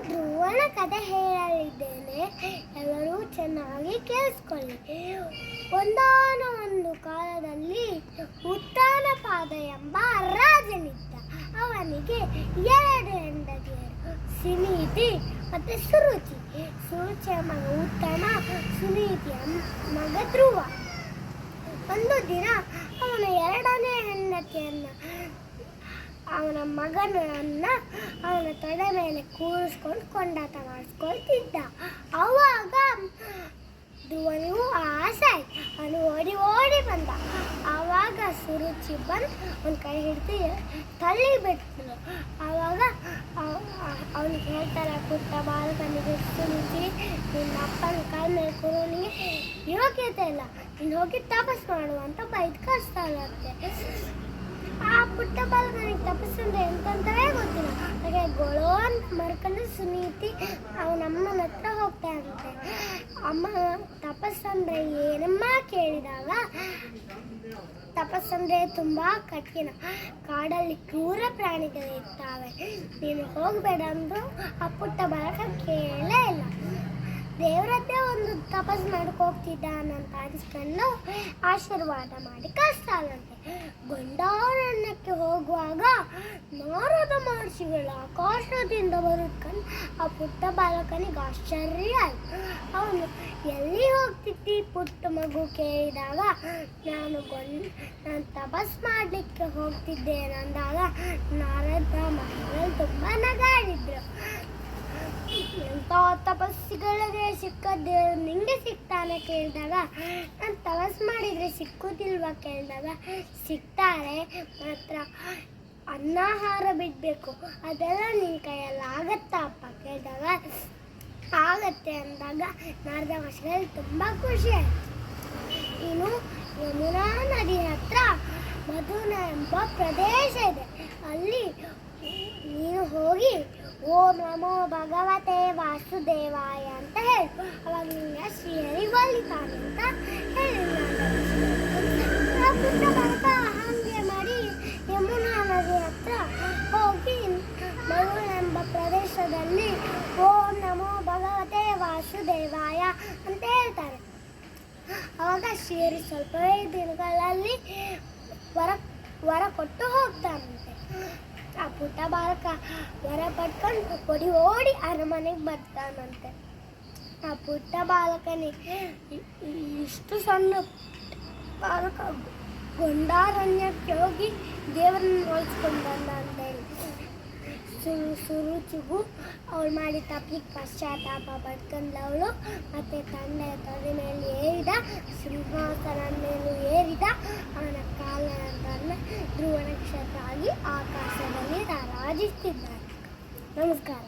ಧ್ರುವನ ಕಥೆ ಹೇಳಲಿದ್ದೇನೆ. ಎಲ್ಲರೂ ಚೆನ್ನಾಗಿ ಕೇಳಿಸ್ಕೊಳ್ಳಿ. ಒಂದಾನೊಂದು ಕಾಲದಲ್ಲಿ ಉತ್ತಾನಪಾದ ಎಂಬ ರಾಜನಿದ್ದ. ಅವನಿಗೆ 2 ಹೆಂಡತಿಯರು, ಸುನೀತಿ ಮತ್ತು ಸುರುಚಿ. ಸುರುಚಿಯ ಮಗ ಉತ್ತಮ, ಸುನೀತಿಯ ಮಗ ಧ್ರುವ. ಒಂದು ದಿನ ಅವನ 2ನೇ ಹೆಂಡತಿಯನ್ನು ಅವನ ಮಗನನ್ನ ಅವನ ತೊಡೆ ಮೇಲೆ ಕೂರಿಸ್ಕೊಂಡು ಕೊಂಡಾಟ ಮಾಡಿಸ್ಕೊಳ್ತಿದ್ದ. ಆವಾಗ ಧ್ರುವನಿಗೂ ಆಸೆ ಆಯ್ತು. ಅವನು ಓಡಿ ಓಡಿ ಬಂದ. ಆವಾಗ ಸುರುಚಿ ಬಂದು ಅವನ ಕೈ ಹಿಡಿದು ತಳ್ಳಿ ಬಿಟ್ಟರು. ಆವಾಗ ಅವನಿಗೆ ಹೇಳ್ತಾರೆ, ಪುಟ್ಟ ಬಾಲಕನಿಗೆ ಸುರುಚಿ, ನಿನ್ನ ಅಪ್ಪನ ಕಾಲ ಮೇಲೆ ಕೂರೋನಿಗೆ ಯೋಗ್ಯತೆ ಇಲ್ಲ, ನೀನು ಹೋಗಿ ತಪಸ್ ಮಾಡು ಅಂತ ಬೈದು ಕಳಿಸ್ತಾರಂತೆ. ಆ ಪುಟ್ಟ ಬಾಲಕನಿಗೆ ತಪಸ್ಸಂದ್ರೆ ಎಂತಂತವೇ ಗೊತ್ತಿಲ್ಲ. ಹಾಗೆ ಗೊಳೋ ಅಂತ ಮರ್ಕೊಂಡು ಸುನೀತಿ ಅವನಮ್ಮನ ಹತ್ರ ಹೋಗ್ತಾರಂತೆ. ಅಮ್ಮ ತಪಸ್ಸಂದ್ರೆ ಏನಮ್ಮ ಕೇಳಿದಾಗ, ತಪಸ್ಸಂದ್ರೆ ತುಂಬಾ ಕಠಿಣ, ಕಾಡಲ್ಲಿ ಕ್ರೂರ ಪ್ರಾಣಿಗಳಿರ್ತಾವೆ, ನೀನು ಹೋಗಬೇಡ ಅಂದ್ರು ಆ ಪುಟ್ಟ ಬಾಲಕ ಕೇಳಲೇ ಇಲ್ಲ. ದೇವರದ್ದೇ ಒಂದು ತಪಸ್ ಮಾಡಕ್ಕೆ ಹೋಗ್ತಿದ್ದಾನಂತ ಅನಿಸ್ಕೊಂಡು ಆಶೀರ್ವಾದ ಮಾಡಿ ಕಳಿಸ್ತಾರಂತೆ. ಗಂಡಾರಣ್ಯಕ್ಕೆ ಹೋಗುವಾಗ ನಾರದ ಮಹರ್ಷಿಗಳು ಆಕಾಶದಿಂದ ಬರುತ್ಕೊಂಡು ಆ ಪುಟ್ಟ ಬಾಲಕನಿಗೆ ಆಶ್ಚರ್ಯ ಆಯ್ತು. ಅವನು ಎಲ್ಲಿ ಹೋಗ್ತಿದ್ದಿ ಪುಟ್ಟ ಮಗು ಕೇಳಿದಾಗ, ನಾನು ತಪಸ್ ಮಾಡಲಿಕ್ಕೆ ಹೋಗ್ತಿದ್ದೇನಂದಾಗ ನಾರದ ಮಹರ್ಷಿಗಳು ತುಂಬ ನಗಾಡಿದ್ರು. ಎಂಥ ತಪಸ್ಸಿಗಳಿಗೆ ಸಿಕ್ಕ ದೇವರು ನಿಂಗೆ ಸಿಗ್ತಾನೆ ಕೇಳಿದಾಗ, ನಾನು ತಪಸ್ ಮಾಡಿದರೆ ಸಿಕ್ಕುದಿಲ್ವಾ ಕೇಳಿದಾಗ, ಸಿಗ್ತಾರೆ, ಮಾತ್ರ ಅನ್ನಾಹಾರ ಬಿಡಬೇಕು, ಅದೆಲ್ಲ ನಿನ್ನ ಕೈಯಲ್ಲಿ ಆಗತ್ತಾ ಅಪ್ಪ ಕೇಳಿದಾಗ, ಆಗತ್ತೆ ಅಂದಾಗ ನಾರದ ಮಹರ್ಷಿಗಳಿಗೆ ತುಂಬ ಖುಷಿ ಆಯಿತು. ಇನ್ನು ಯಮುನಾ ನದಿ ಹತ್ರ ಮಧುನ ಎಂಬ ಪ್ರದೇಶ ಇದೆ. ಅಲ್ಲಿ ನೀನು ಹೋಗಿ ಓಂ ನಮೋ ಭಗವತೆ ವಾಸುದೇವಾಯ ಅಂತ ಹೇಳು, ಅವಾಗ ನಿಂಗೆ ಶ್ರೀಹರಿ ಒಲಿತಾನೆ ಅಂತ ಹೇಳಿದ. ಹಾಗೆ ಮಾಡಿ ಯಮುನಾ ನದಿ ಹತ್ರ ಹೋಗಿ ಮಧು ಎಂಬ ಪ್ರದೇಶದಲ್ಲಿ ಓಂ ನಮೋ ಭಗವತೆ ವಾಸುದೇವಾಯ ಅಂತ ಹೇಳ್ತಾರೆ. ಅವಾಗ ಶ್ರೀಹರಿ ಸ್ವಲ್ಪವೇ ದಿನಗಳಲ್ಲಿ ವರ ಕೊಟ್ಟು ಹೋಗ್ತಾನಂತೆ. ಆ ಪುಟ್ಟ ಬಾಲಕ ವರ ಪಡ್ಕೊಂಡು ಓಡಿ ಅರಮನೆಗೆ ಬರ್ತಾನಂತೆ. ಆ ಪುಟ್ಟ ಬಾಲಕನಿಗೆ ಇಷ್ಟು ಸಣ್ಣ ಬಾಲಕ ಗೊಂಡಾರಣ್ಯಕ್ಕೆ ಹೋಗಿ ದೇವರನ್ನ ಹೋಲಿಸ್ಕೊಂಡು ಬಂದ ಅಂತ ಹೇಳಿ ಸುರುಚಿಗೂ ಅವಳು ಮಾಡಿ ತಪ್ಪಿಗೆ ಪಶ್ಚಾತ್ತಾಪ ಪಡ್ಕೊಂಡವಳು. ಮತ್ತು ತಂದೆ ತೊಡೆ ಮೇಲೆ ಏರಿದ, ಸಿಂಹಾಸನ ಮೇಲೂ ಏರಿದ, ಅವನ ಕಾಲನ್ನು ಧ್ರುವ ನಕ್ಷತ್ರ ಆಗಿ ಆಕಾಶದಲ್ಲಿ ರಾರಾಜಿಸುತ್ತಿದ್ದಾನೆ. ನಮಸ್ಕಾರ.